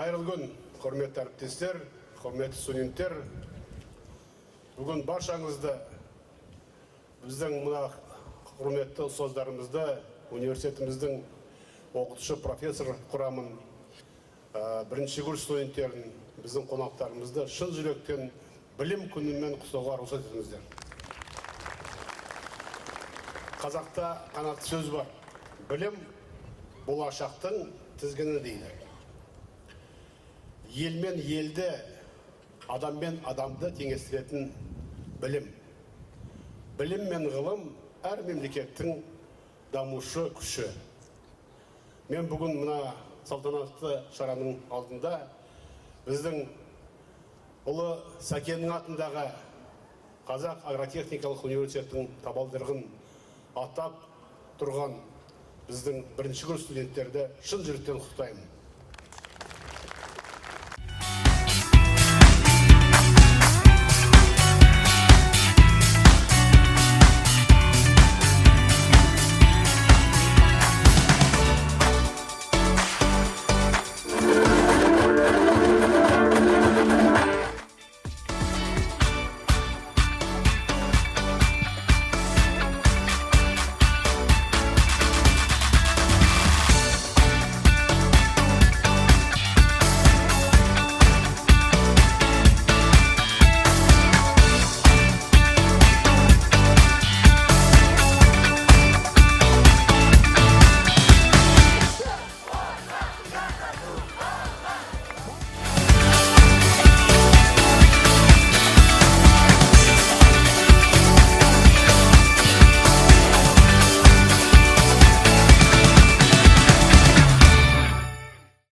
Қайырлы күн, құрметті әріптестер, құрметті студенттер. Бүгін баршаңызды біздің мына құрметті ұстаздарымызды, университетіміздің оқытушы профессор құрамын, бірінші курс студенттерін, біздің қонақтарымызды шын жүректен білім күнімен құттықтауға рұқсат етіңіздер. Қазақта қанатты сөз бар. Білім болашақтың тізгіні дейді. Елмен елді, адаммен адамды теңестіретін білім. Білім мен ғылым әр мемлекеттің дамушы күші. Мен бүгін мына салтанатты шараның алдында біздің ұлы Сәкеннің атындағы Қазақ агротехникалық университетінің табалдырығын аттап тұрған біздің бірінші курс студенттерді шын жүректен құттықтаймын.